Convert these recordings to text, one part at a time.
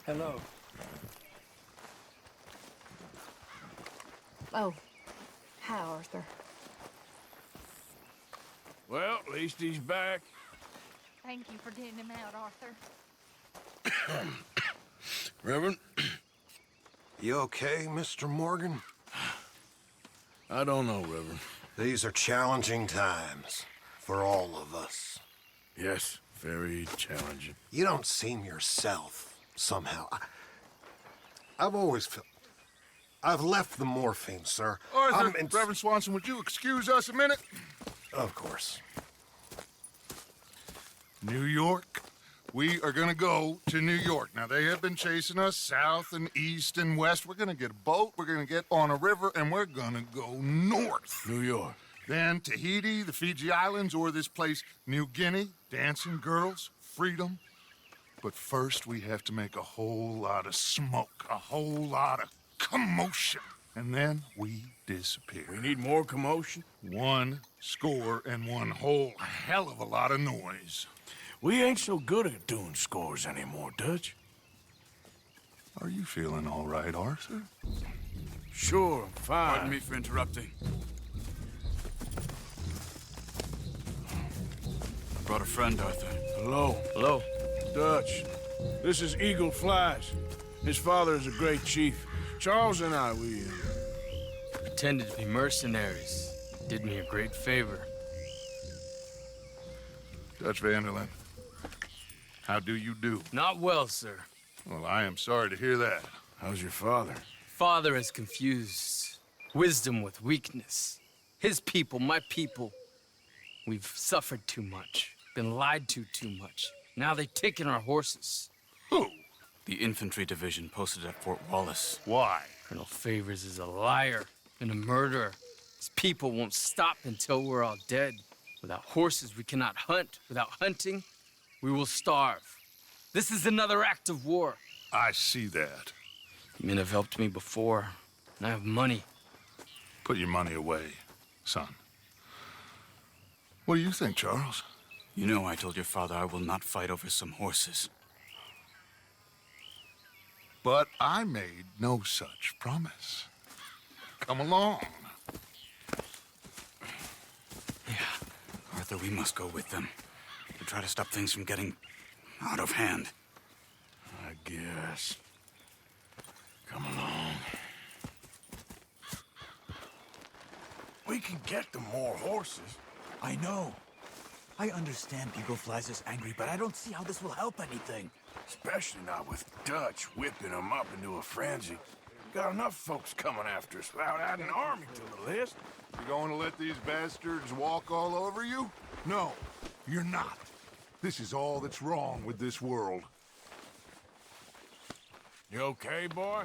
Hello. Oh. Hi, Arthur. Well, at least he's back. Thank you for getting him out, Arthur. Reverend? You okay, Mr. Morgan? I don't know, Reverend. These are challenging times for all of us. Yes, very challenging. You don't seem yourself, somehow. I've always felt... I've left the morphine, sir. Arthur, Reverend Swanson, would you excuse us a minute? Of course. New York. We are gonna go to New York. Now, they have been chasing us south and east and west. We're gonna get a boat, we're gonna get on a river, and we're gonna go north. New York. Then Tahiti, the Fiji Islands, or this place, New Guinea, dancing girls, freedom. But first, we have to make a whole lot of smoke, a whole lot of commotion. And then we disappear. We need more commotion? 1 score and 1 whole hell of a lot of noise. We ain't so good at doing scores anymore, Dutch. Are you feeling all right, Arthur? Sure, I'm fine. Pardon me for interrupting. I brought a friend, Arthur. Hello. Hello. Dutch. This is Eagle Flies. His father is a great chief. Charles and I, we... Pretended to be mercenaries. Did me a great favor. Dutch Vanderlyn, how do you do? Not well, sir. Well, I am sorry to hear that. How's your father? Father has confused wisdom with weakness. His people, my people. We've suffered too much. Been lied to too much. Now they've taken our horses. Who? The infantry division posted at Fort Wallace. Why? Colonel Favors is a liar and a murderer. His people won't stop until we're all dead. Without horses, we cannot hunt. Without hunting, we will starve. This is another act of war. I see that. Men have helped me before, and I have money. Put your money away, son. What do you think, Charles? You know I told your father I will not fight over some horses. But I made no such promise. Come along. Yeah, Arthur, we must go with them to try to stop things from getting out of hand. I guess. Come along. We can get them more horses. I know. I understand Eagle Flies is angry, but I don't see how this will help anything. Especially not with Dutch whipping them up into a frenzy. Got enough folks coming after us without adding an army to the list. You going to let these bastards walk all over you? No, you're not. This is all that's wrong with this world. You okay, boy?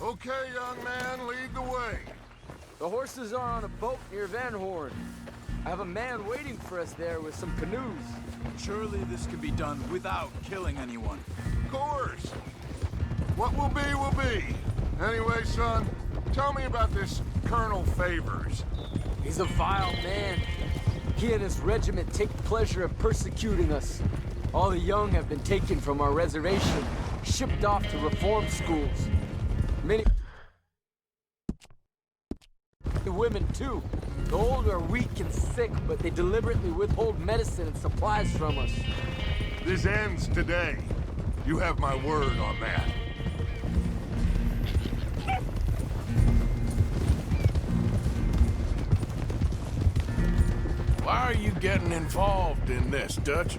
Okay, young man, lead the way. The horses are on a boat near Van Horn. I have a man waiting for us there with some canoes. Surely this can be done without killing anyone. Of course. What will be, will be. Anyway, son, tell me about this Colonel Favors. He's a vile man. He and his regiment take pleasure in persecuting us. All the young have been taken from our reservation, shipped off to reform schools. Many women, too. The old are weak and sick, but they deliberately withhold medicine and supplies from us. This ends today. You have my word on that. Why are you getting involved in this, Dutch?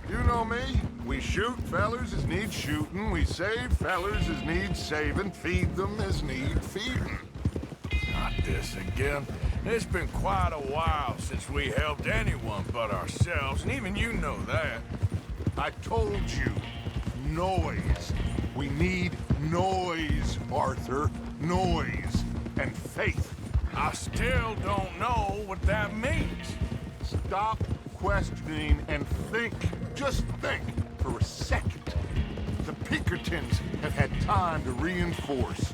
You know me. We shoot fellers as need shooting. We save fellers as need saving. Feed them as need feeding. Not this again. It's been quite a while since we helped anyone but ourselves, and even you know that. I told you. Noise. We need noise, Arthur. Noise. And faith. I still don't know what that means. Stop questioning and think. Just think for a second. the Pinkertons have had time to reinforce.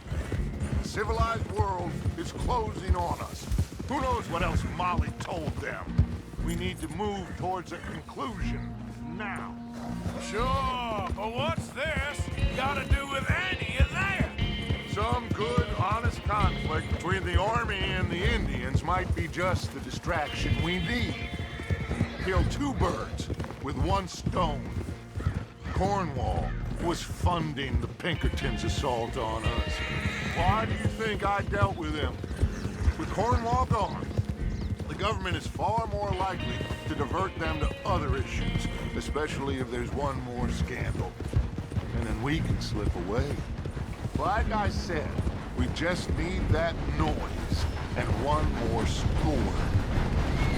The civilized world is closing on us. Who knows what else Molly told them? We need to move towards a conclusion now. Sure, but what's this got to do with any of that? Some good, honest conflict between the army and the Indians might be just the distraction we need. Kill two birds with one stone. Cornwall was funding the Pinkertons' assault on us. Why do you think I dealt with them? With Cornwall gone, the government is far more likely to divert them to other issues, especially if there's one more scandal. And then we can slip away. Like I said, we just need that noise and one more score.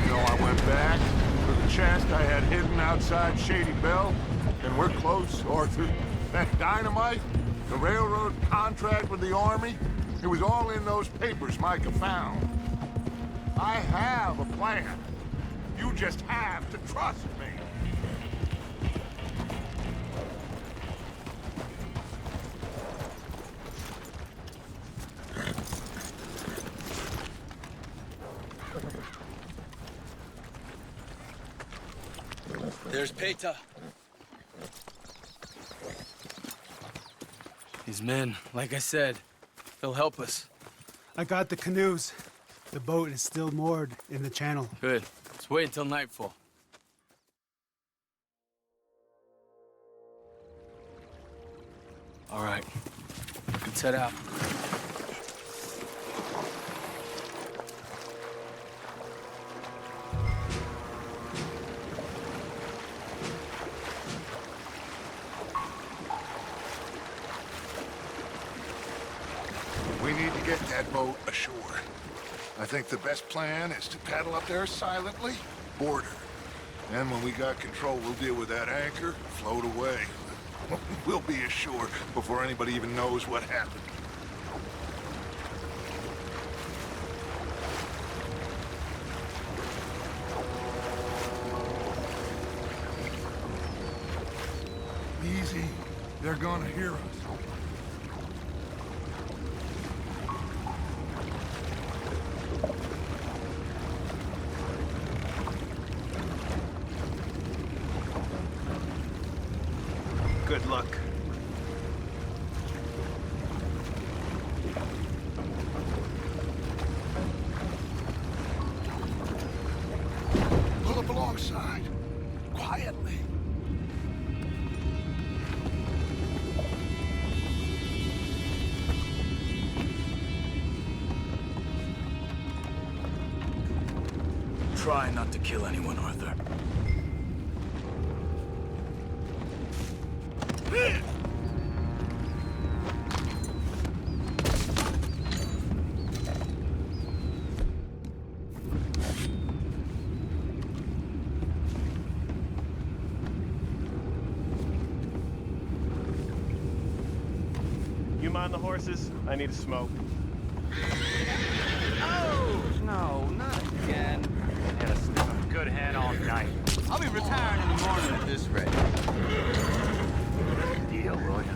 You know, I went back for the chest I had hidden outside Shady Belle, and we're close, Arthur. That dynamite, the railroad contract with the army, it was all in those papers Micah found. I have a plan. You just have to trust me. There's Peta. These men, like I said, they'll help us. I got the canoes. The boat is still moored in the channel. Good. Let's wait until nightfall. All right. Let's head out. We need to get that boat ashore. I think the best plan is to paddle up there silently, board her. And when we got control, we'll deal with that anchor, float away. We'll be ashore before anybody even knows what happened. Easy. They're gonna hear us. Good luck. Pull up alongside. Quietly. Try not to kill anyone, Arthur. You mind the horses? I need a smoke. Oh! No, not again. Had a sniff of good head all night. I'll be retiring in the morning at this rate. Deal, will ya?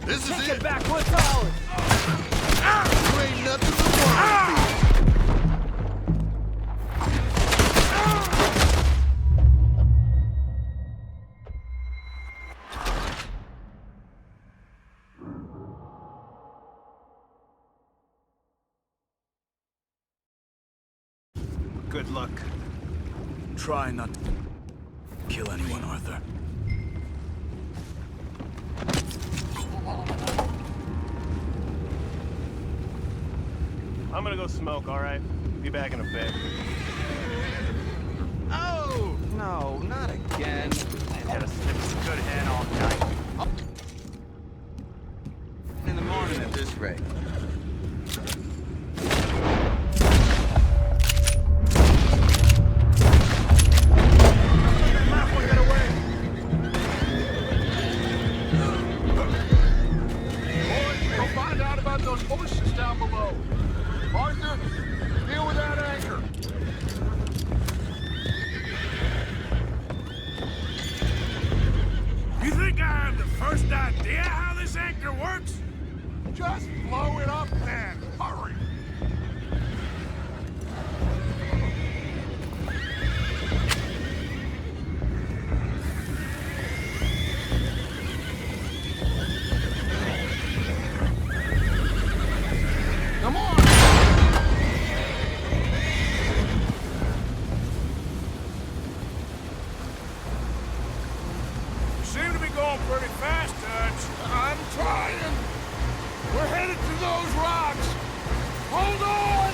This is Take it. it back, we're solid! You ain't nothing to worry about. Good luck. Try not to kill anyone, Arthur. I'm gonna go smoke, all right? Be back in a bit. Oh! No, not again. Had a sniff of good head all night. In the morning at this rate. Boys, go find out about those horses down below. Just blow it up then. Hurry. Come on! You seem to be going pretty fast, Dutch. I'm trying. We're headed to those rocks. Hold on!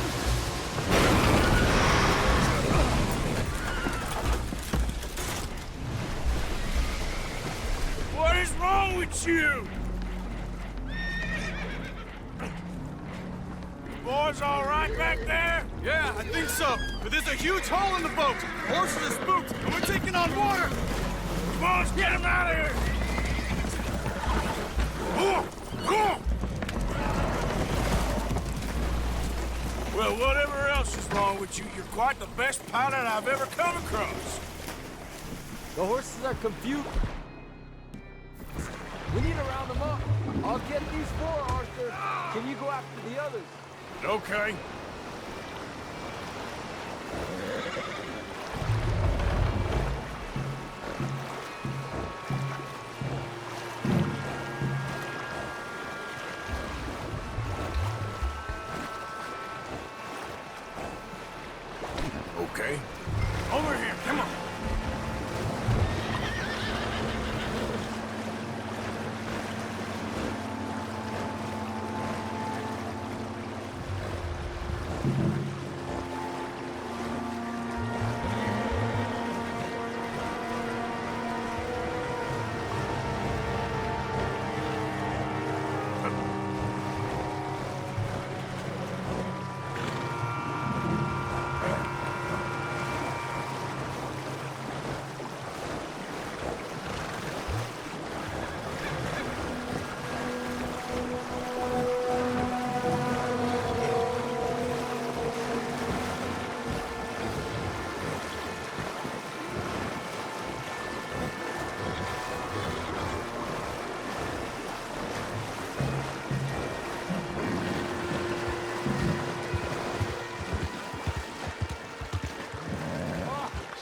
What is wrong with you? Boys all right back there? Yeah, I think so. But there's a huge hole in the boat. Horses are spooked, and we're taking on water. Come on, let's get him out of here! Well, whatever else is wrong with you, you're quite the best pilot I've ever come across. The horses are confused. We need to round them up. I'll get these four, Arthur. Can you go after the others? Okay. Okay. Over here, come on.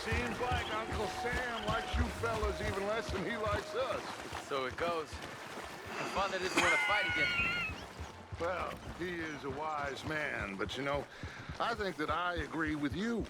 Seems like Uncle Sam likes you fellas even less than he likes us. So it goes. My father doesn't want to fight again. Well, he is a wise man, but you know, I think that I agree with you.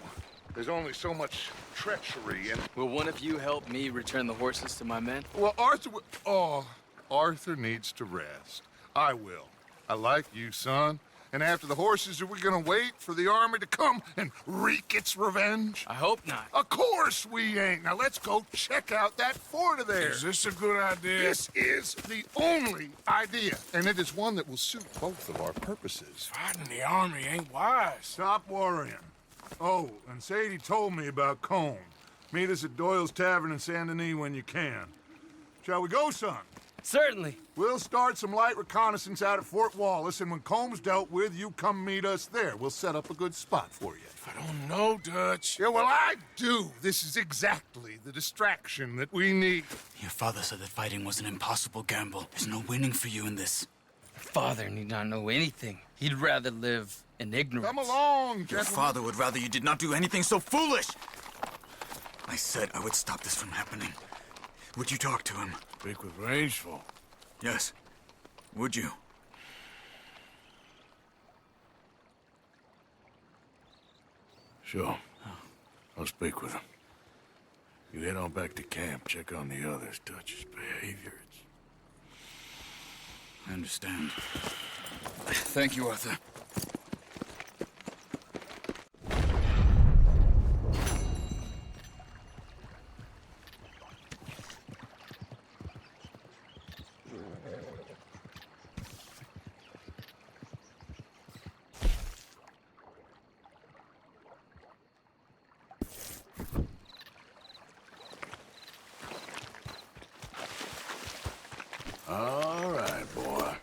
There's only so much treachery in... Will one of you help me return the horses to my men? Well, Arthur... Oh, Arthur needs to rest. I will. I like you, son. And after the horses, are we gonna wait for the army to come and wreak its revenge? I hope not. Of course we ain't. Now let's go check out that fort of theirs. Is this a good idea? This is the only idea, and it is one that will suit both of our purposes. Fighting the army ain't wise. Stop worrying. Oh, and Sadie told me about Cone. Meet us at Doyle's Tavern in Saint Denis when you can. Shall we go, son? Certainly. We'll start some light reconnaissance out at Fort Wallace, and when Combs dealt with, you come meet us there. We'll set up a good spot for you. I don't know, Dutch. Yeah, well, I do. This is exactly the distraction that we need. Your father said that fighting was an impossible gamble. There's no winning for you in this. Father need not know anything. He'd rather live in ignorance. Come along, Your gentlemen. father would rather you did not do anything so foolish. I said I would stop this from happening. Would you talk to him? Speak with Rangeful. Yes. Would you? Sure. I'll speak with him. You head on back to camp, check on the others, Dutch's behavior. I understand. Thank you, Arthur. All right, boy.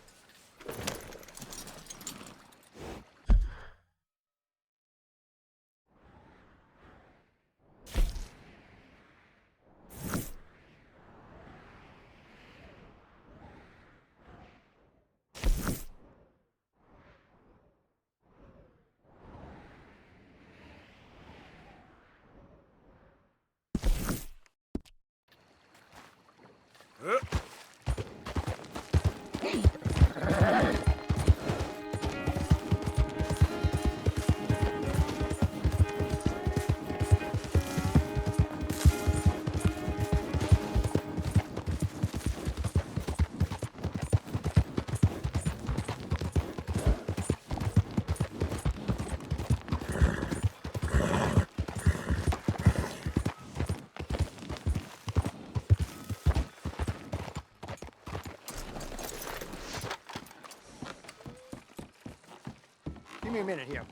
Give me a minute here.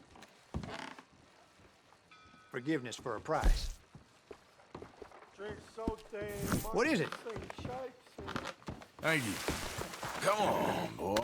Forgiveness for a price. What is it? Thank you. Come on, boy.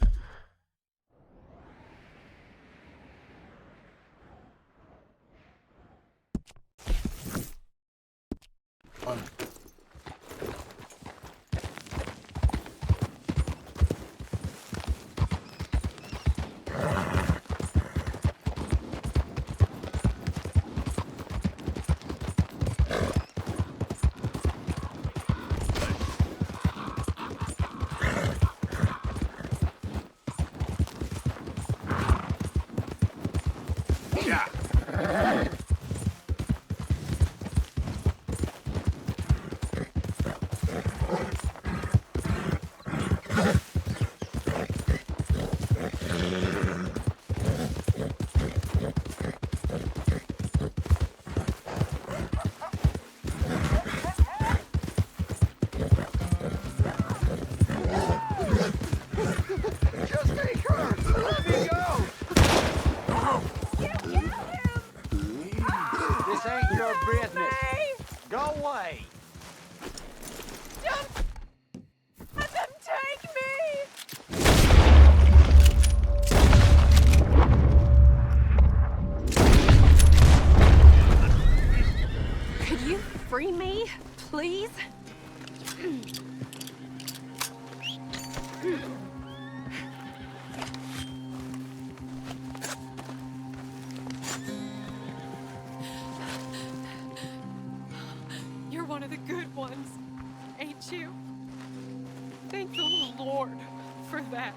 Free me, please? You're one of the good ones, ain't you? Thank the Lord for that.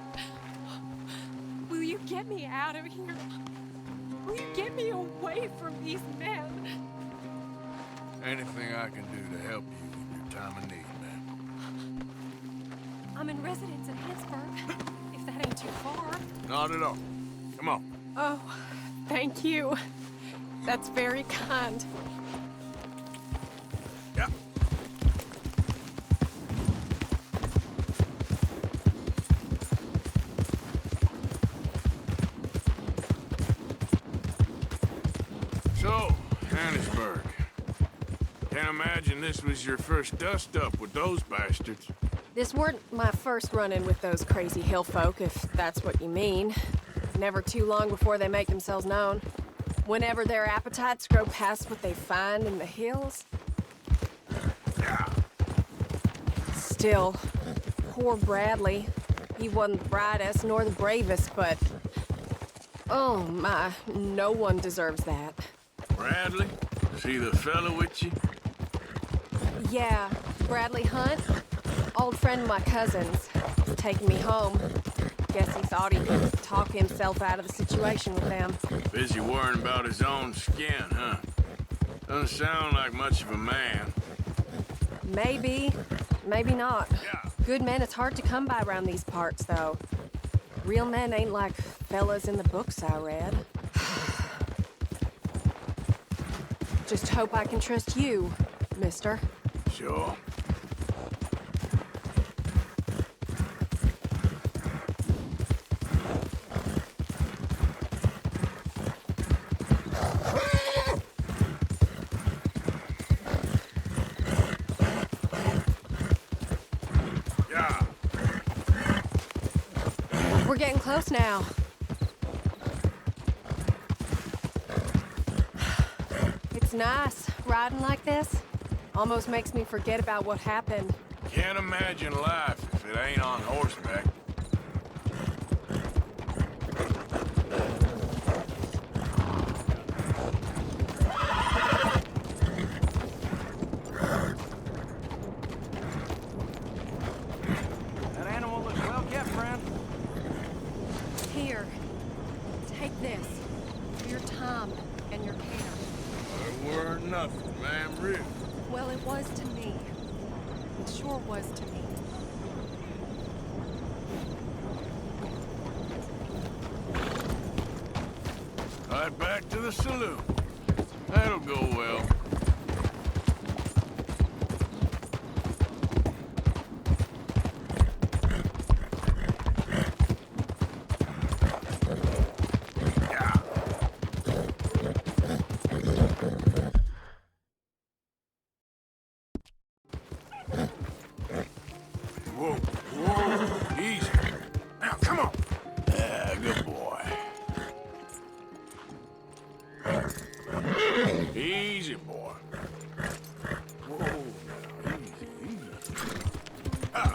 Will you get me out of here? Will you get me away from these men? Anything I can do to help you in your time of need, man. I'm in residence in Pittsburgh, if that ain't too far. Not at all. Come on. Oh, thank you. That's very kind. Yeah. So, Hannesburg. Can't imagine this was your first dust-up with those bastards. This weren't my first run-in with those crazy hill folk, if that's what you mean. Never too long before they make themselves known. Whenever their appetites grow past what they find in the hills. Yeah. Still, poor Bradley. He wasn't the brightest nor the bravest, but... oh my, no one deserves that. Bradley? Is he the fella with you? Yeah, Bradley Hunt. Old friend of my cousin's. He's taking me home. Guess he thought he could talk himself out of the situation with them. Busy worrying about his own skin, huh? Doesn't sound like much of a man. Maybe, maybe not. Yeah. Good men, it's hard to come by around these parts, though. Real men ain't like fellas in the books I read. Just hope I can trust you, mister. Sure. Yeah. We're getting close now. It's nice, riding like this. Almost makes me forget about what happened. Can't imagine life if it ain't on horseback. That animal looks well kept, friend. Here, take this for your time and your care. It weren't nothing, man, really. Well, it was to me. It sure was to me. Right back to the saloon. That'll go well. Yeah. Whoa, whoa, easy. Now, come on. Yeah, good boy. Easy, boy. Whoa, now, easy, easy. Ah.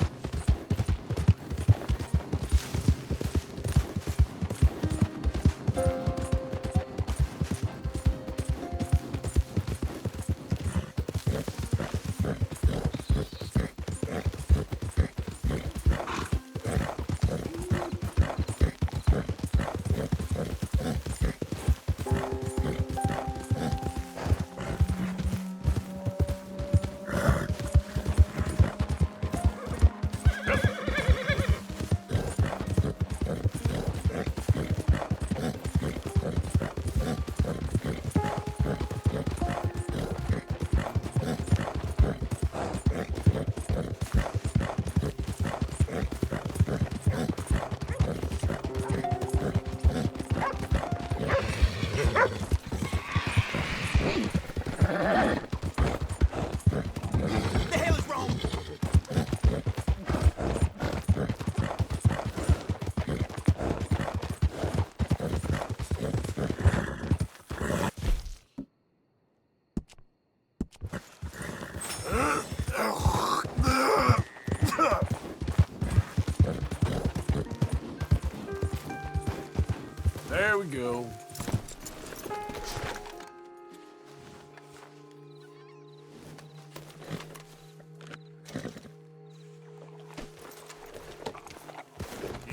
There we go.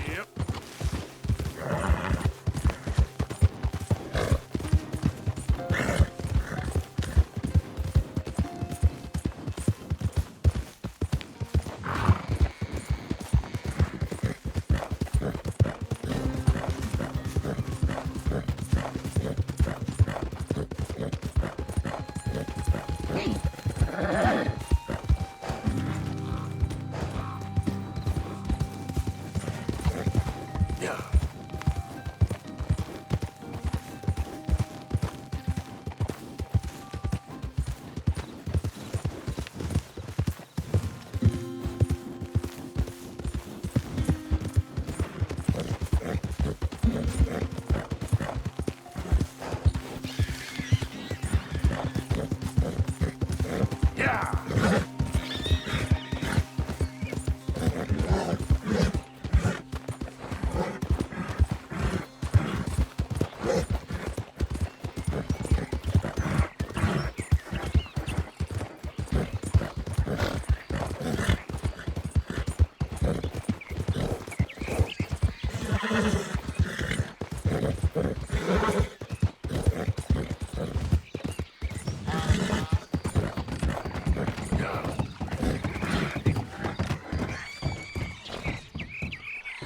Yep.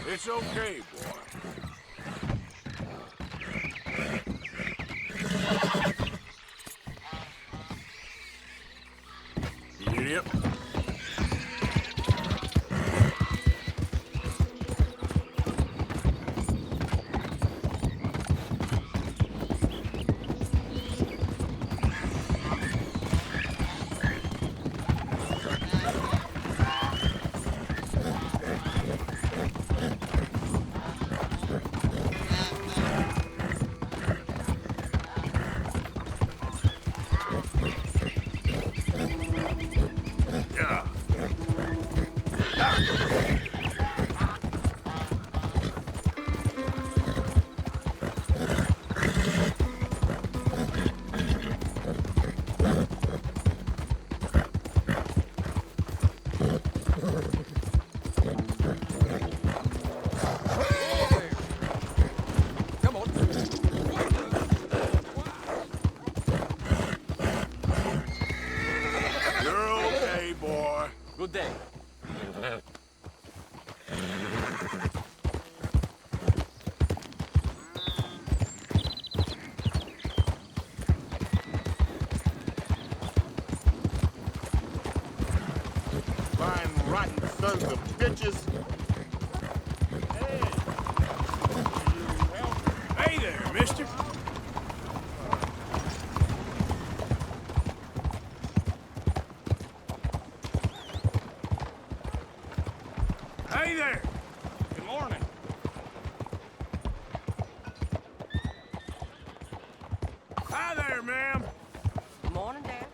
It's okay, boy. Yep. Good day. Fine, rotten sons of bitches. Hey there, mister. Hey there! Good morning. Hi there, ma'am! Morning, Dad.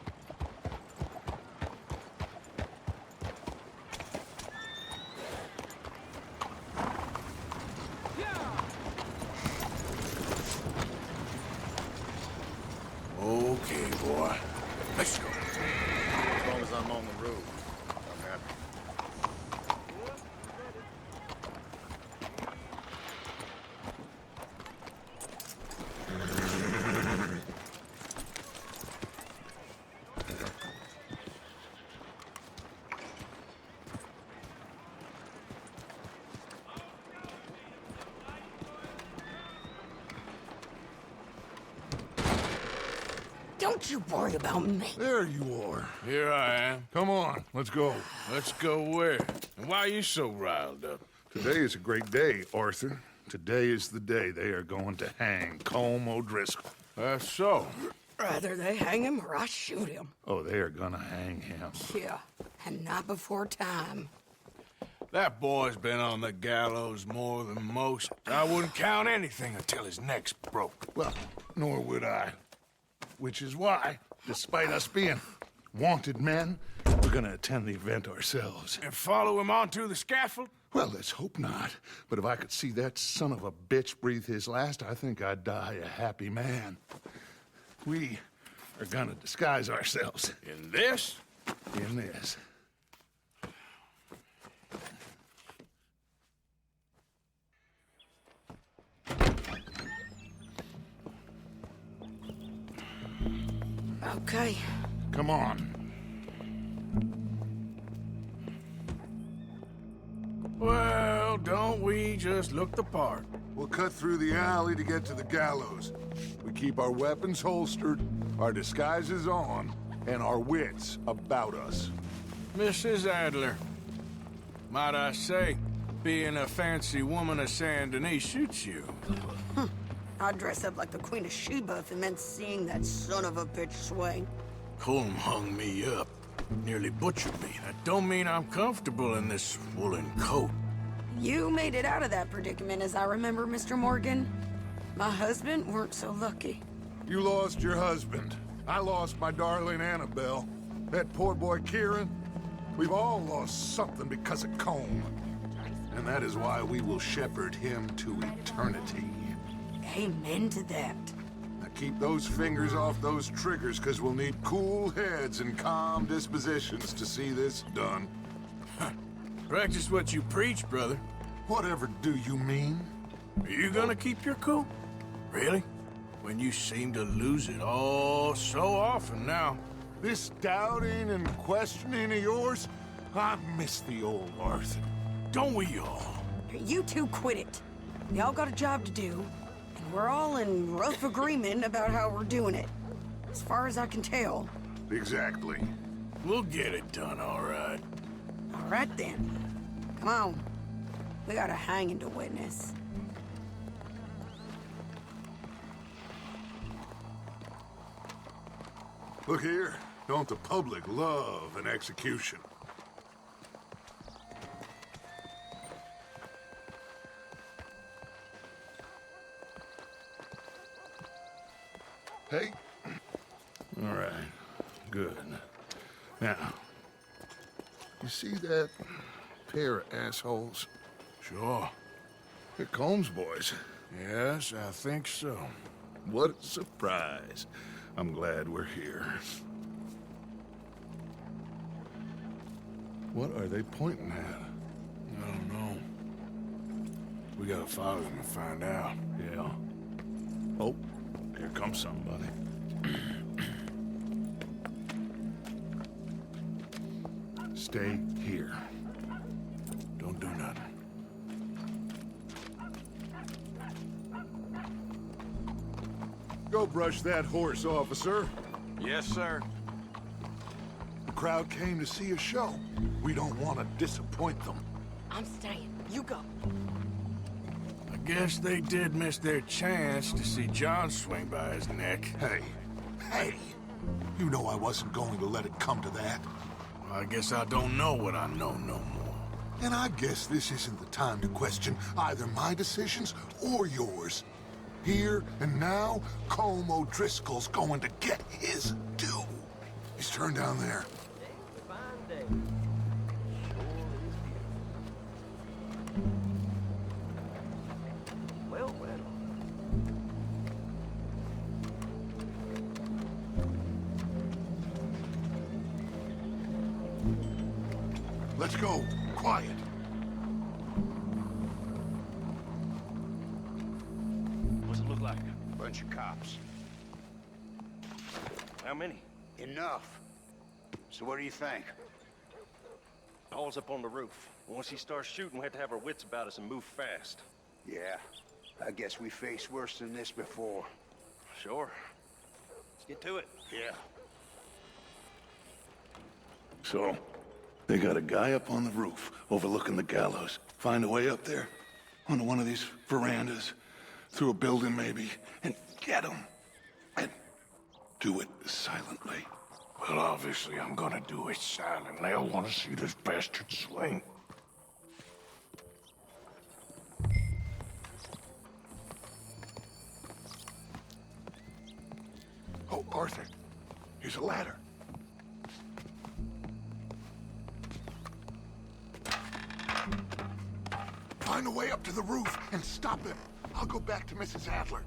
Okay, boy. Let's go. As long as I'm on the road, I'm happy. Don't you worry about me. There you are. Here I am. Come on, let's go. Let's go where? And why are you so riled up? Today is a great day, Arthur. Today is the day they are going to hang Colm O'Driscoll. That's so. Rather they hang him or I shoot him. Oh, they are gonna hang him. Yeah, and not before time. That boy's been on the gallows more than most. I wouldn't count anything until his neck's broke. Well, nor would I. Which is why, despite us being wanted men, we're gonna attend the event ourselves. And follow him onto the scaffold? Well, let's hope not. But if I could see that son of a bitch breathe his last, I think I'd die a happy man. We are gonna disguise ourselves. In this? In this. Okay. Come on. Well, don't we just look the part? We'll cut through the alley to get to the gallows. We keep our weapons holstered, our disguises on, and our wits about us. Mrs. Adler, might I say, being a fancy woman of Saint Denis shoots you. I'd dress up like the Queen of Sheba if it meant seeing that son of a bitch swing. Colm hung me up, nearly butchered me. That don't mean I'm comfortable in this woolen coat. You made it out of that predicament, as I remember, Mr. Morgan. My husband weren't so lucky. You lost your husband. I lost my darling Annabelle. That poor boy Kieran. We've all lost something because of Colm. And that is why we will shepherd him to eternity. Amen to that. Now keep those fingers off those triggers, because we'll need cool heads and calm dispositions to see this done. Practice what you preach, brother. Whatever do you mean? Are you gonna keep your cool? Really? When you seem to lose it all so often now. This doubting and questioning of yours, I miss the old Arthur. Don't we all? You two quit it. Y'all got a job to do, and we're all in rough agreement about how we're doing it. As far as I can tell. Exactly. We'll get it done, all right. All right, then. Come on. We got a hanging to witness. Look here. Don't the public love an execution? Hey. All right. Good. Now, you see that pair of assholes? Sure. They're Colm's boys. Yes, I think so. What a surprise. I'm glad we're here. What are they pointing at? I don't know. We gotta follow them and find out. Yeah. Oh, here comes somebody. Stay here. Don't do nothing. Go brush that horse, officer. Yes, sir. The crowd came to see a show. We don't want to disappoint them. I'm staying. You go. I guess they did miss their chance to see John swing by his neck. Hey, you know I wasn't going to let it come to that. I guess I don't know what I know no more. And I guess this isn't the time to question either my decisions or yours. Here and now, Colm O'Driscoll's going to get his due. He's turned down there. Well, well. Let's go. Quiet. What's it look like? Bunch of cops. How many? Enough. So what do you think? Hall's up on the roof. Once he starts shooting, we have to have our wits about us and move fast. Yeah, I guess we faced worse than this before. Sure. Let's get to it. Yeah. So, they got a guy up on the roof overlooking the gallows. Find a way up there, onto one of these verandas, through a building maybe, and get him. And do it silently. Well, obviously I'm gonna do it silently. I want to see this bastard swing. Oh, Arthur, here's a ladder. Find a way up to the roof and stop him. I'll go back to Mrs. Adler.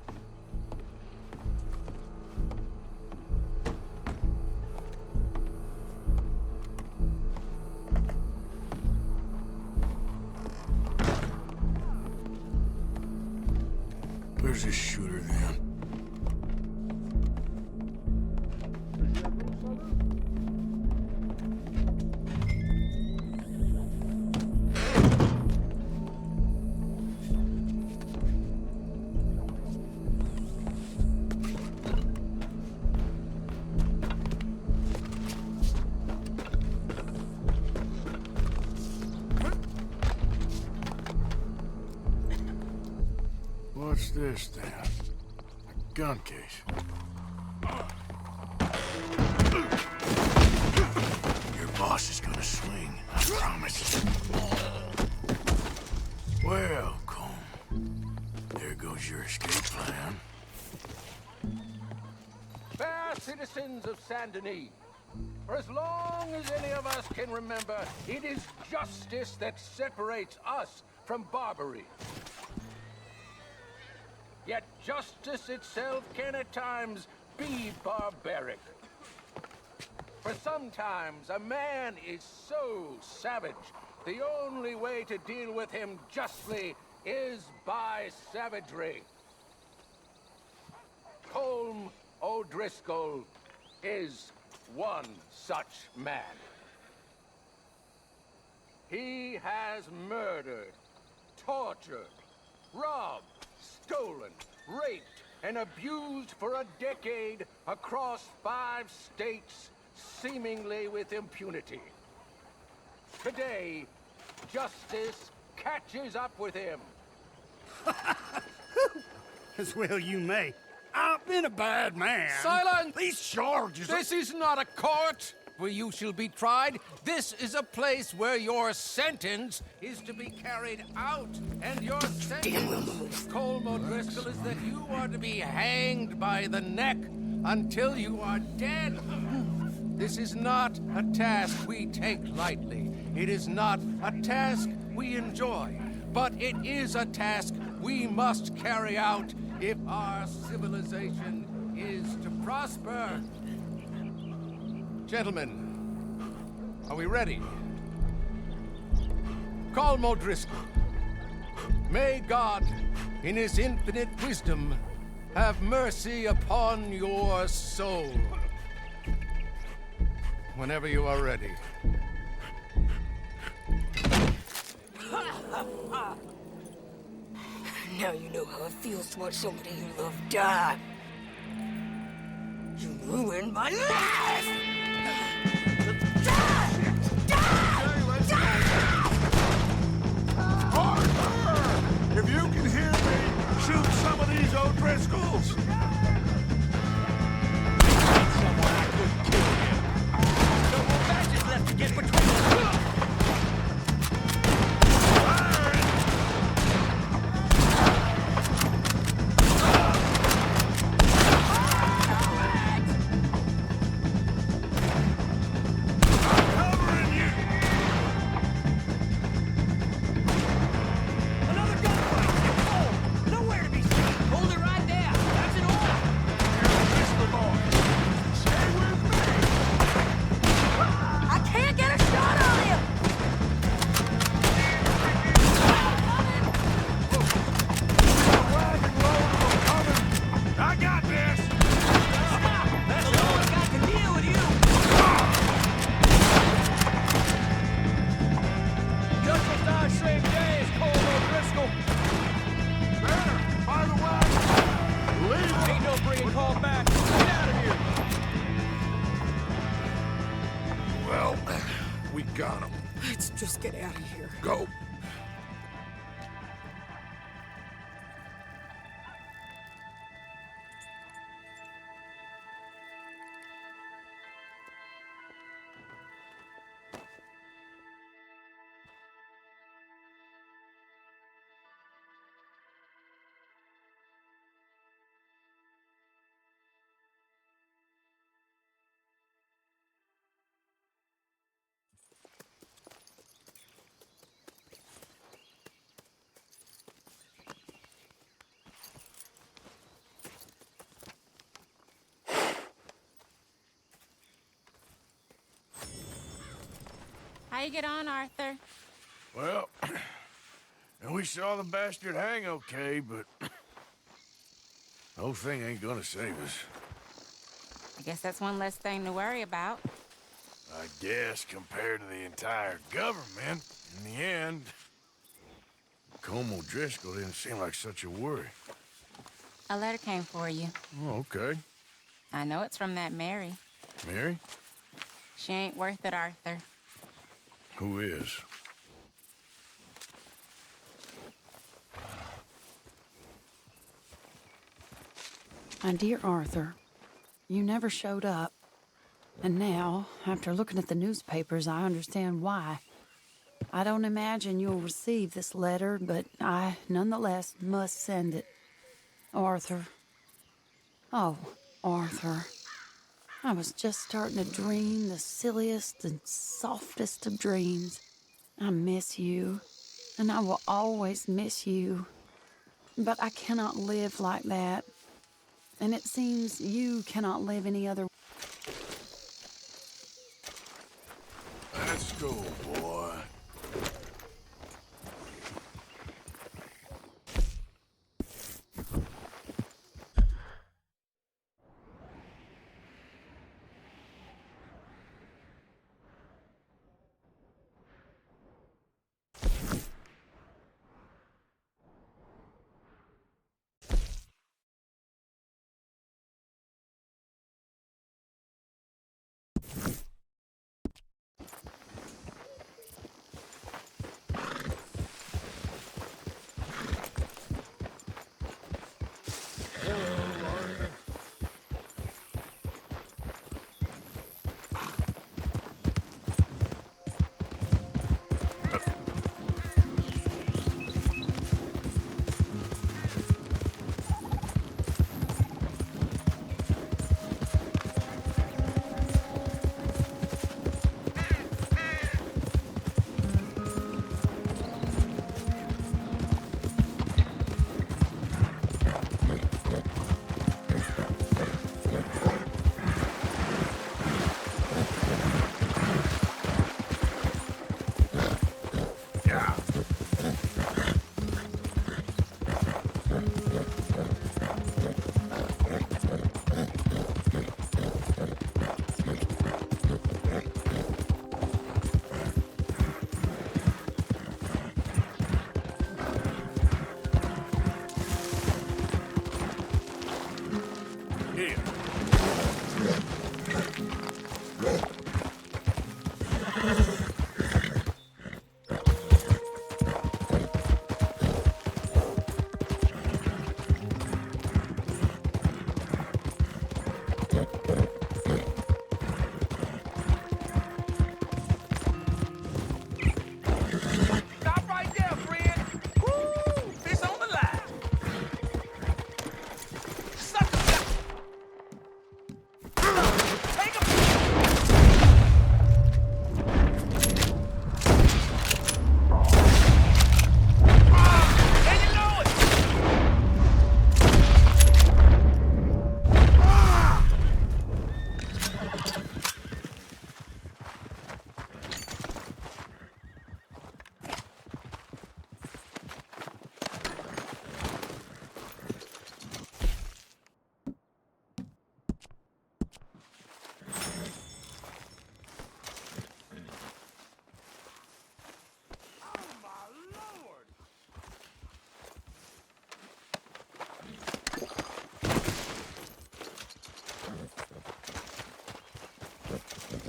Where's this shooter then? What's this then? A gun case. Your boss is gonna swing, I promise. Well, Colm, there goes your escape plan. Fair citizens of Saint Denis, for as long as any of us can remember, it is justice that separates us from barbary. Yet justice itself can at times be barbaric. For sometimes a man is so savage, the only way to deal with him justly is by savagery. Colm O'Driscoll is one such man. He has murdered, tortured, robbed, stolen, raped, and abused for a decade across 5 states, seemingly with impunity. Today, justice catches up with him. As well you may. I've been a bad man. Silence! These charges... This is not a court where you shall be tried. This is a place where your sentence is to be carried out. And your sentence, Colm O'Driscoll, is that you are to be hanged by the neck until you are dead. This is not a task we take lightly. It is not a task we enjoy. But it is a task we must carry out if our civilization is to prosper. Gentlemen, are we ready? Colm O'Driscoll, may God, in his infinite wisdom, have mercy upon your soul. Whenever you are ready. Now you know how it feels to watch somebody you love die. You ruined my life! Arthur! If you can hear me, shoot some of these O'Driscolls! Someone I could kill him. No more badges left to get between us. Well, we got him. Let's just get out of here. Go. How you get on, Arthur? Well, and we saw the bastard hang okay, but the whole thing ain't gonna save us. I guess that's one less thing to worry about. I guess compared to the entire government, in the end, Colm O'Driscoll didn't seem like such a worry. A letter came for you. Oh, okay. I know it's from that Mary. Mary? She ain't worth it, Arthur. Who is? My dear Arthur, you never showed up. And now, after looking at the newspapers, I understand why. I don't imagine you'll receive this letter, but I, nonetheless, must send it. Arthur. Oh, Arthur. I was just starting to dream the silliest and softest of dreams. I miss you, and I will always miss you. But I cannot live like that. And it seems you cannot live any other way. Let's go, boy.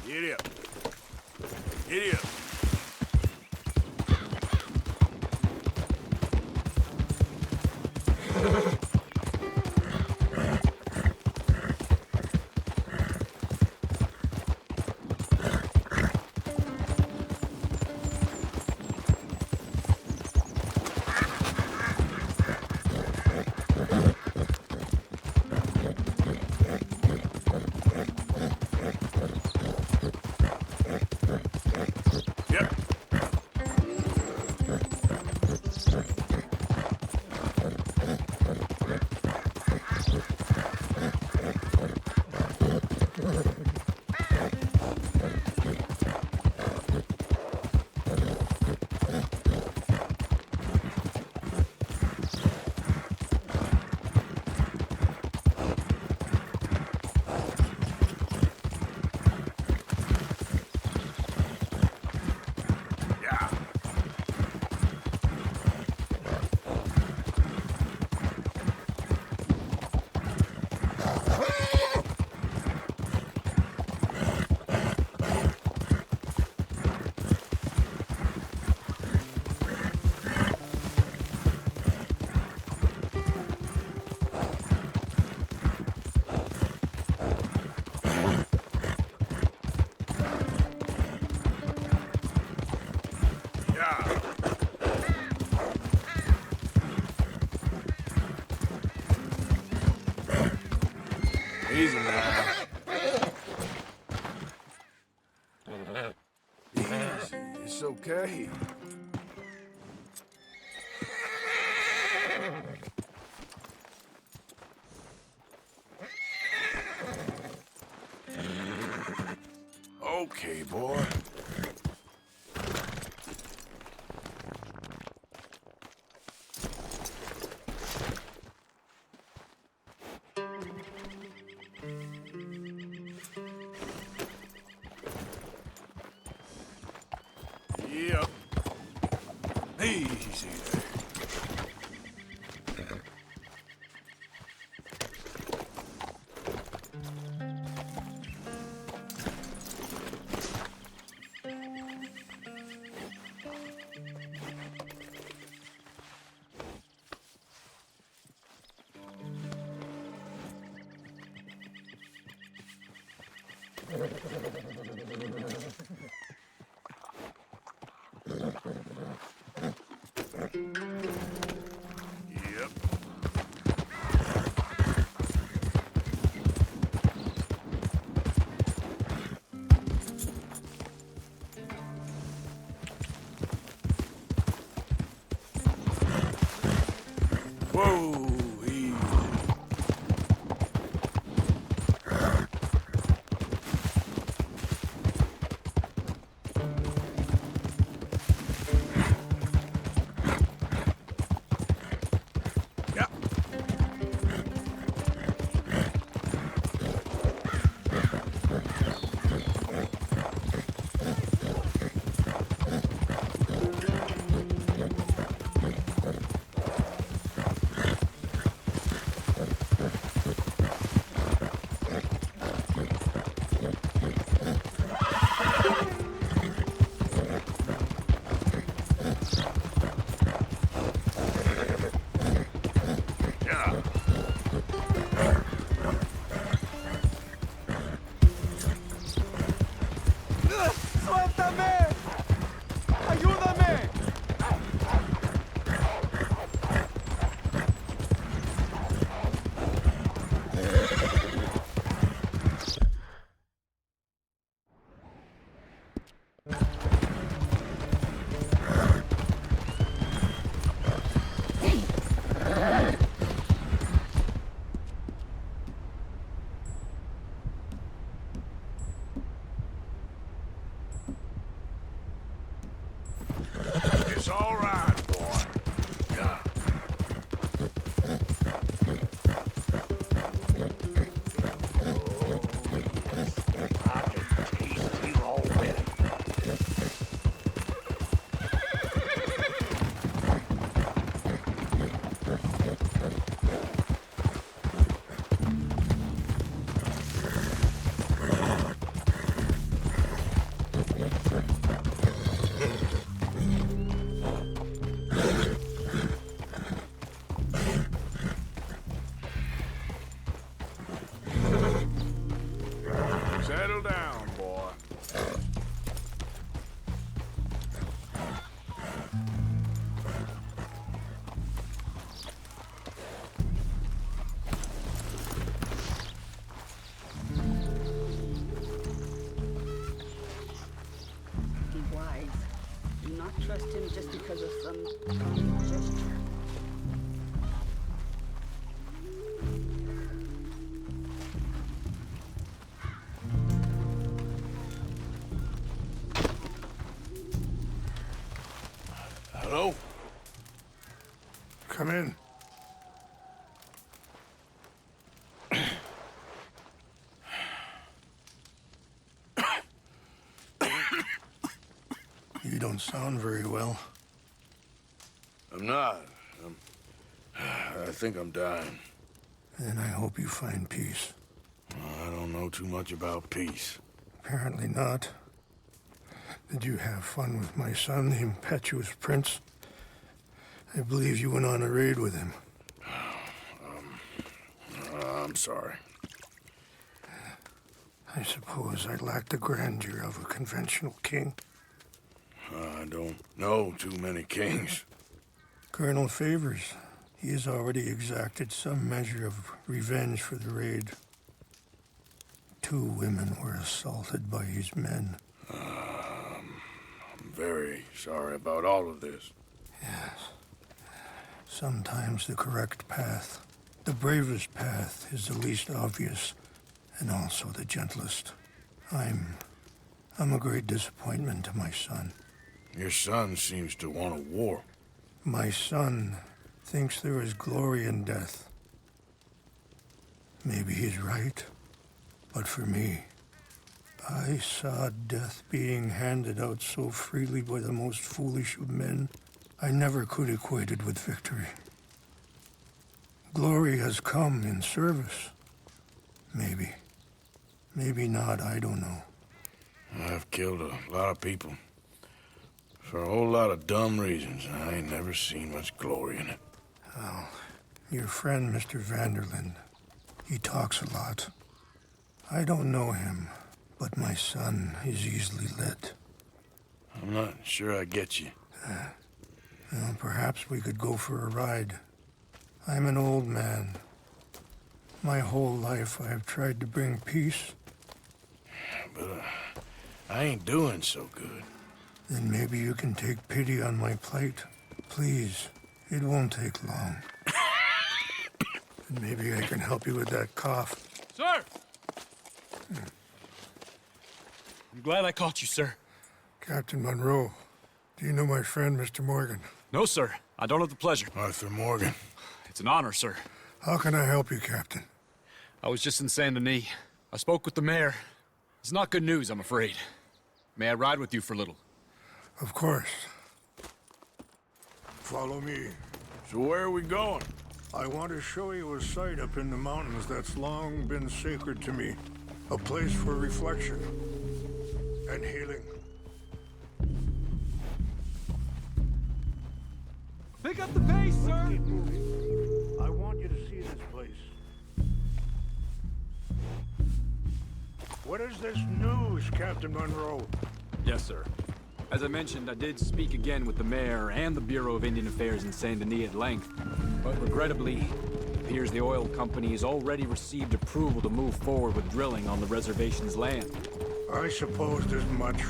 Get up. Giddy up. Easy now. Easy. It's okay. Okay, boy. Yep. Easy there. Yep. Whoa, easy. ¡Suéltame! ¡Ayúdame! It's all right, boy. Yeah. I can taste you already. Settle down, boy. Be wise. Do not trust him just because of some kind gesture. Hello? Come in. You don't sound very well. I'm not. I think I'm dying. And I hope you find peace. I don't know too much about peace. Apparently not. Did you have fun with my son, the impetuous prince? I believe you went on a raid with him. I'm sorry. I suppose I lack the grandeur of a conventional king. I don't know too many kings. Colonel Favors, he has already exacted some measure of revenge for the raid. 2 women were assaulted by his men. I'm very sorry about all of this. Yes. Sometimes the correct path, the bravest path, is the least obvious, and also the gentlest. I'm a great disappointment to my son. Your son seems to want a war. My son thinks there is glory in death. Maybe he's right, but for me, I saw death being handed out so freely by the most foolish of men, I never could equate it with victory. Glory has come in service. Maybe. Maybe not, I don't know. I've killed a lot of people. For a whole lot of dumb reasons. I ain't never seen much glory in it. Well, your friend, Mr. Vanderlinde, he talks a lot. I don't know him, but my son is easily led. I'm not sure I get you. Well, perhaps we could go for a ride. I'm an old man. My whole life I have tried to bring peace. But I ain't doing so good. Then maybe you can take pity on my plight. Please, it won't take long. And maybe I can help you with that cough. Sir! I'm glad I caught you, sir. Captain Monroe, do you know my friend, Mr. Morgan? No, sir. I don't have the pleasure. Arthur Morgan. It's an honor, sir. How can I help you, Captain? I was just in Saint Denis. I spoke with the mayor. It's not good news, I'm afraid. May I ride with you for a little? Of course. Follow me. So where are we going? I want to show you a site up in the mountains that's long been sacred to me. A place for reflection and healing. Pick up the pace, sir! Keep moving. I want you to see this place. What is this news, Captain Monroe? Yes, sir. As I mentioned, I did speak again with the mayor and the Bureau of Indian Affairs in Saint Denis at length. But regrettably, it appears the oil company has already received approval to move forward with drilling on the reservation's land. I supposed as much.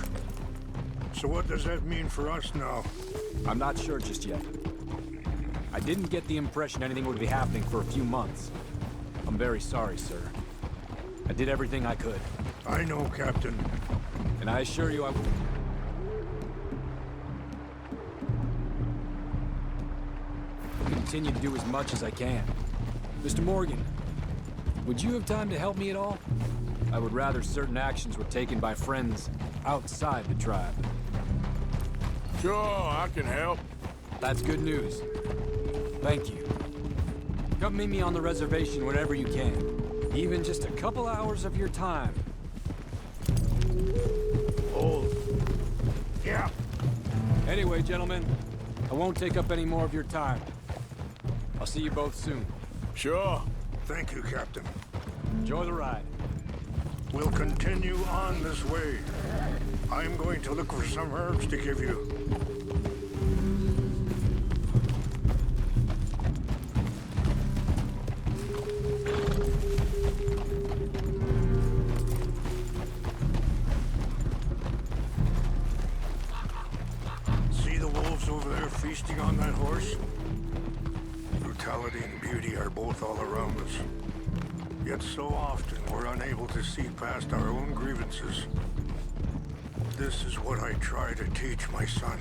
So what does that mean for us now? I'm not sure just yet. I didn't get the impression anything would be happening for a few months. I'm very sorry, sir. I did everything I could. I know, Captain. And I assure you I will continue to do as much as I can. Mr. Morgan, would you have time to help me at all? I would rather certain actions were taken by friends outside the tribe. Sure, I can help. That's good news. Thank you. Come meet me on the reservation whenever you can. Even just a couple hours of your time. Hold. Yeah. Anyway, gentlemen, I won't take up any more of your time. I'll see you both soon. Sure. Thank you, Captain. Enjoy the ride. We'll continue on this way. I'm going to look for some herbs to give you. See the wolves over there feasting on that horse? Brutality and beauty are both all around us. Yet so often we're unable to see past our own grievances. This is what I try to teach my son.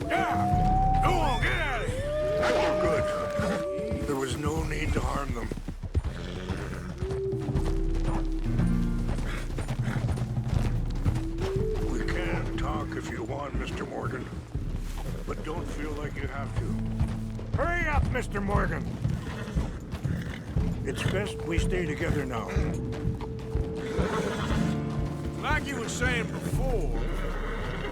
Yeah! Go on, get out of here! We're good. There was no need to harm them. We can talk if you want, Mr. Morgan. But don't feel like you have to. Hurry up, Mr. Morgan! It's best we stay together now. Like you were saying before,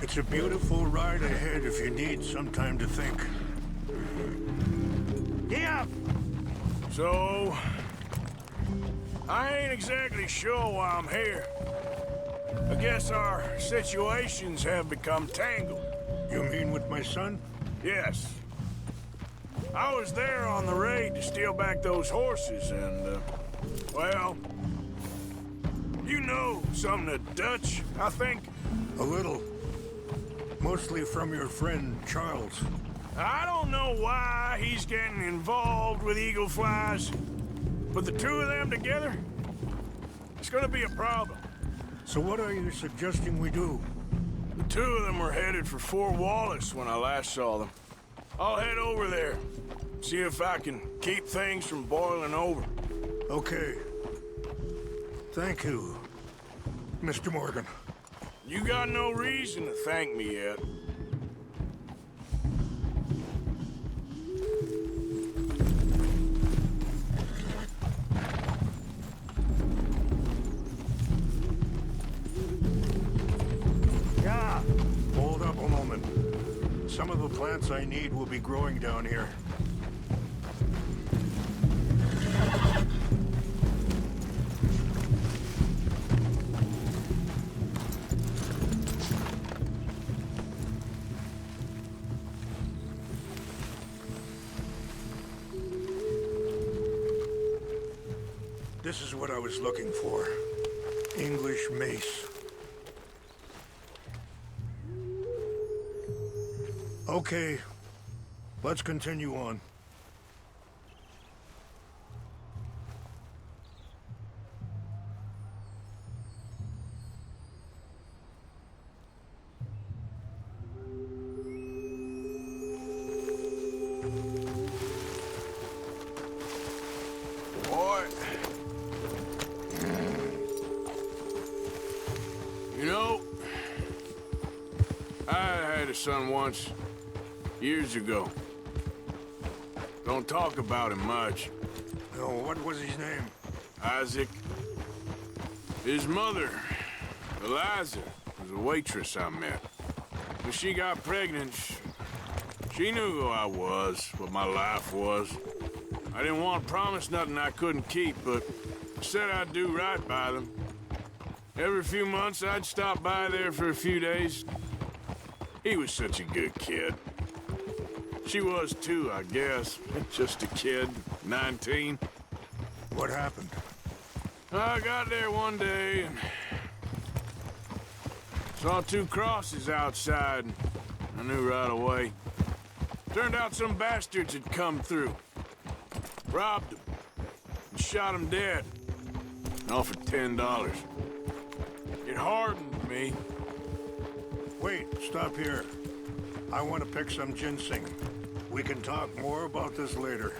it's a beautiful ride ahead if you need some time to think. Yeah. So, I ain't exactly sure why I'm here. I guess our situations have become tangled. You mean with my son? Yes. I was there on the raid to steal back those horses and, well, you know some of the Dutch, I think? A little. Mostly from your friend, Charles. I don't know why he's getting involved with eagle flies, but the two of them together, it's gonna be a problem. So what are you suggesting we do? The two of them were headed for Fort Wallace when I last saw them. I'll head over there, see if I can keep things from boiling over. Okay. Thank you, Mr. Morgan. You got no reason to thank me yet. Yeah. Hold up a moment. Some of the plants I need will be growing down here. This is what I was looking for. English mace. Okay, let's continue on. Boy. You know, I had a son once. Years ago. Don't talk about him much. Oh, what was his name? Isaac. His mother, Eliza, was a waitress I met. When she got pregnant, she knew who I was, what my life was. I didn't want to promise nothing I couldn't keep, but I said I'd do right by them. Every few months, I'd stop by there for a few days. He was such a good kid. She was too, I guess. Just a kid, 19. What happened? I got there one day and saw two crosses outside. And I knew right away. Turned out some bastards had come through. Robbed them. And shot them dead. And offered $10. It hardened me. Wait, stop here. I want to pick some ginseng. We can talk more about this later.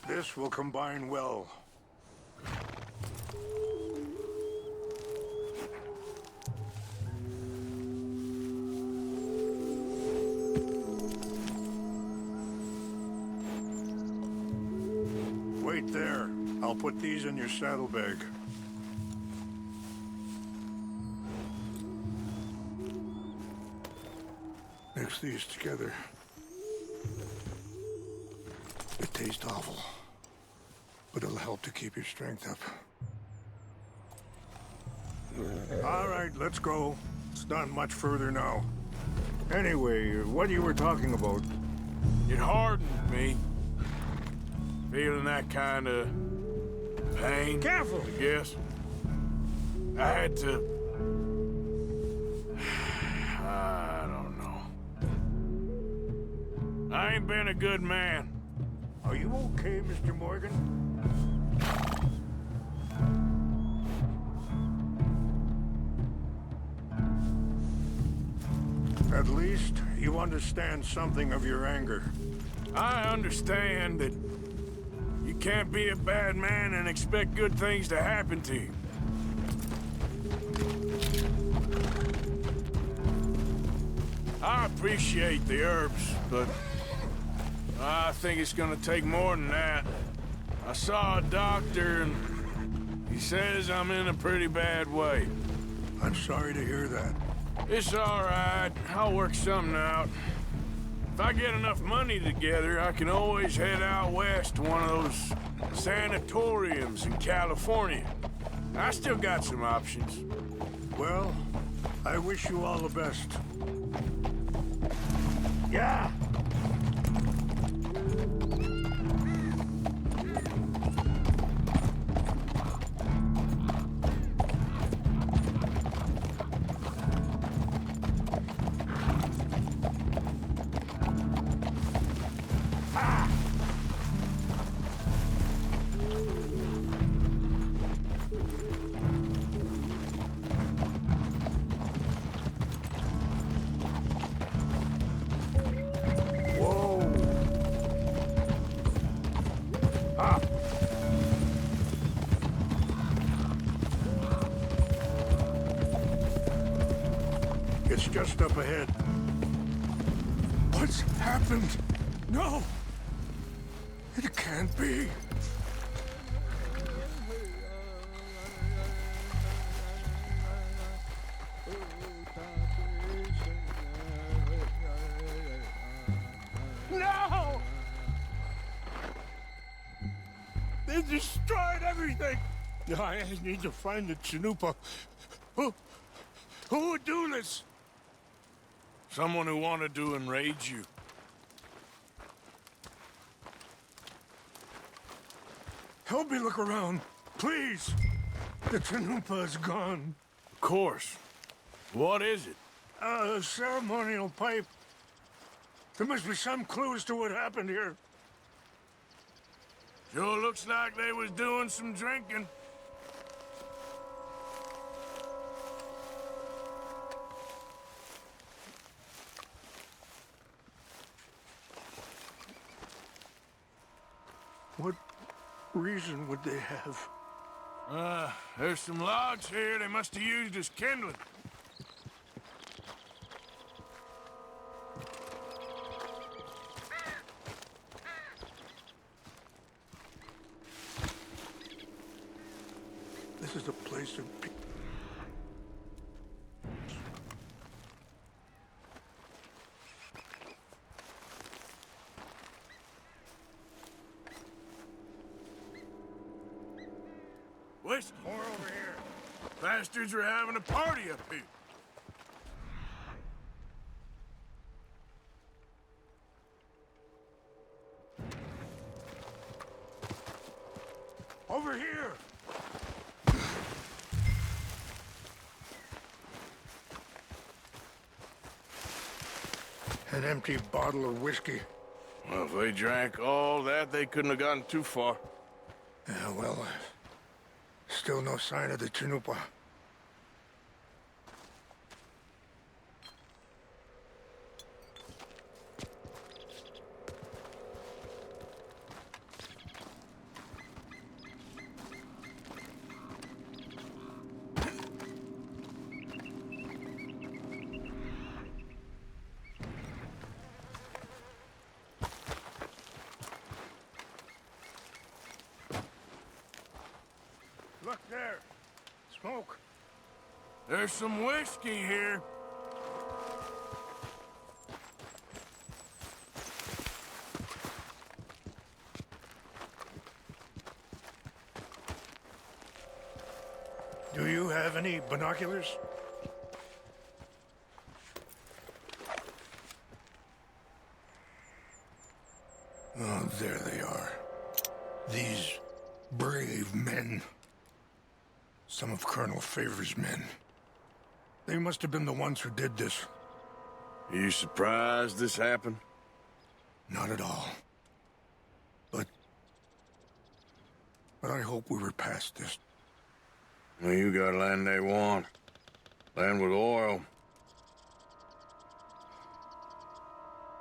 This will combine well. Wait there. I'll put these in your saddlebag. Mix these together. It tastes awful, but it'll help to keep your strength up. All right, let's go. It's not much further now. Anyway, what you were talking about? It hardened me. Feeling that kind of pain. Careful! I guess. I had to... I don't know. I ain't been a good man. Are you okay, Mr. Morgan? At least you understand something of your anger. I understand that you can't be a bad man and expect good things to happen to you. I appreciate the herbs, but I think it's gonna take more than that. I saw a doctor and he says I'm in a pretty bad way. I'm sorry to hear that. It's all right. I'll work something out. If I get enough money together, I can always head out west to one of those sanatoriums in California. I still got some options. Well, I wish you all the best. Yeah! It's just up ahead. What's happened? No! It can't be. No! They destroyed everything! I need to find the Chanupa. Who would do this? Someone who wanted to enrage you. Help me look around, please. The Chanupa is gone. Of course. What is it? A ceremonial pipe. There must be some clue as to what happened here. Sure looks like they was doing some drinking. What reason would they have? There's some logs here they must have used as kindling. This is a place of peace. Whiskey. More over here. Bastards are having a party up here. Over here! An empty bottle of whiskey. Well, if they drank all that, they couldn't have gotten too far. Yeah, well, still no sign of the Chanupa. Look there. Smoke. There's some whiskey here. Do you have any binoculars? Oh, there they are. These brave men. Some of Colonel Favor's men. They must have been the ones who did this. Are you surprised this happened? Not at all. But I hope we were past this. Well, you got land they want. Land with oil.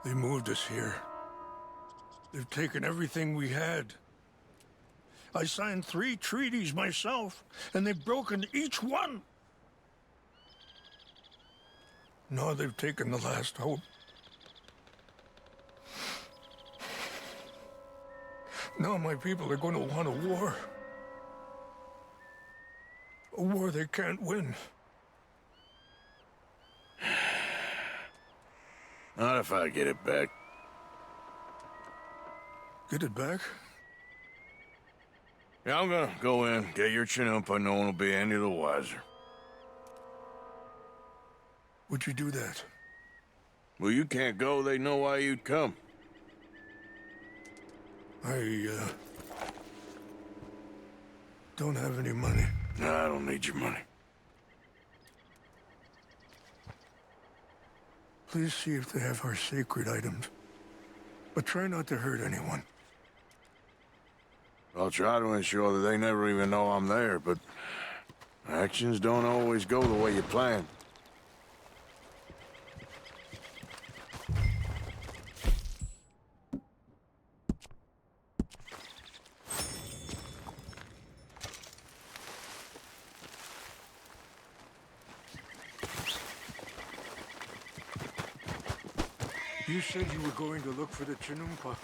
They moved us here. They've taken everything we had. I signed 3 treaties myself, and they've broken each one. Now they've taken the last hope. Now my people are going to want a war. A war they can't win. Not if I get it back. Get it back? Yeah, I'm gonna go in, get your chinoopa, no one will be any the wiser. Would you do that? Well, you can't go, they know why you'd come. I don't have any money. No, I don't need your money. Please see if they have our sacred items. But try not to hurt anyone. I'll try to ensure that they never even know I'm there, but actions don't always go the way you plan. You said you were going to look for the chinoopa.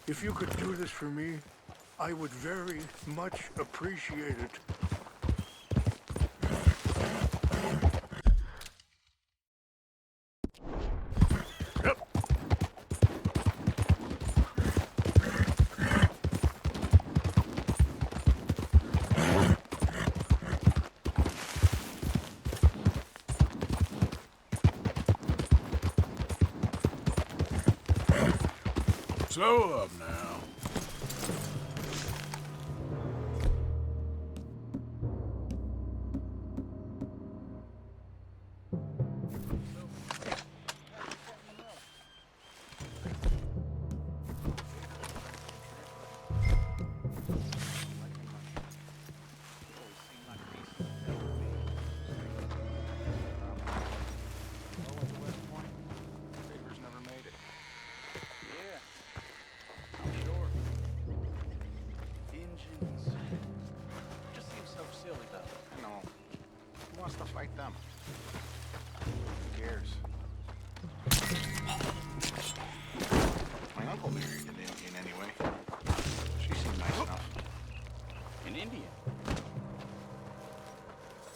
If you could do this for me, I would very much appreciate it. Slow up now.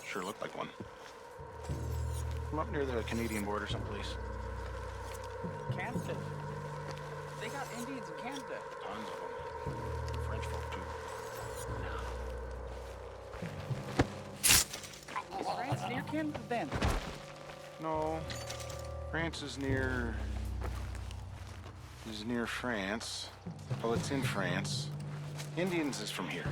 Sure looked like one. From up near the Canadian border someplace. Canada. They got Indians in Canada. Tons of them. French folk, too. Is France near Canada then? No. France is near France. Well, it's in France. Indians is from here.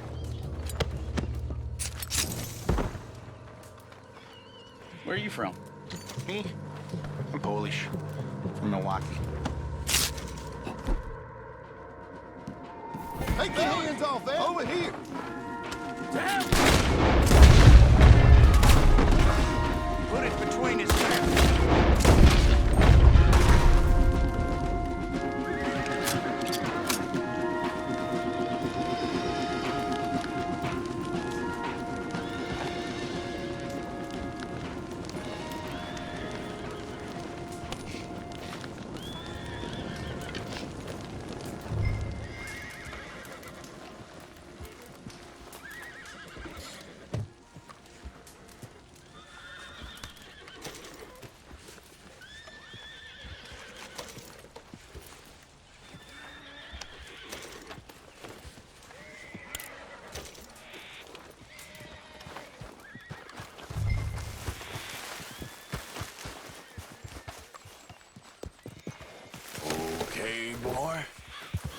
Where are you from? Me? I'm Polish. From Milwaukee. Take your hands off that! Over here! Damn! Put it between his legs.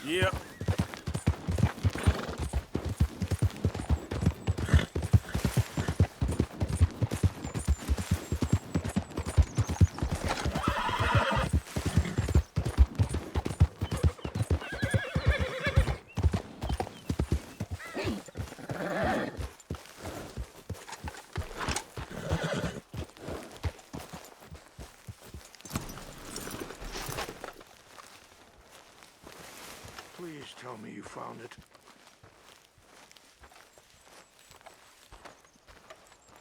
Yep. Please tell me you found it.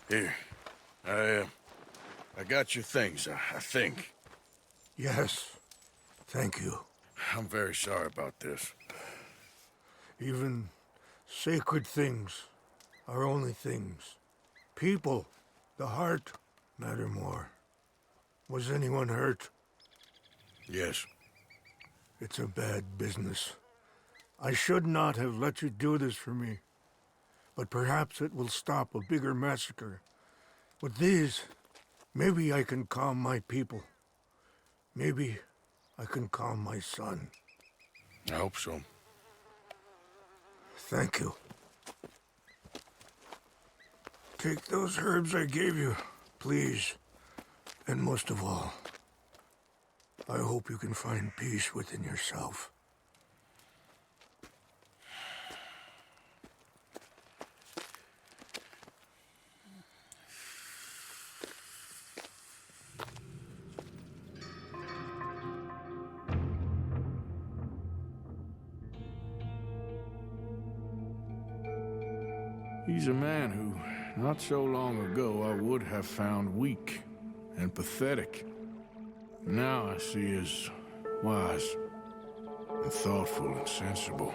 Here. I got your things, I think. Yes. Thank you. I'm very sorry about this. Even sacred things are only things. People, the heart, matter more. Was anyone hurt? Yes. It's a bad business. I should not have let you do this for me. But perhaps it will stop a bigger massacre. With these, maybe I can calm my people. Maybe I can calm my son. I hope so. Thank you. Take those herbs I gave you, please. And most of all, I hope you can find peace within yourself. He's a man who, not so long ago, I would have found weak and pathetic. Now I see as wise and thoughtful and sensible.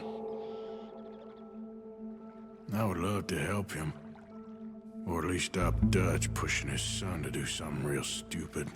I would love to help him, or at least stop Dutch pushing his son to do something real stupid.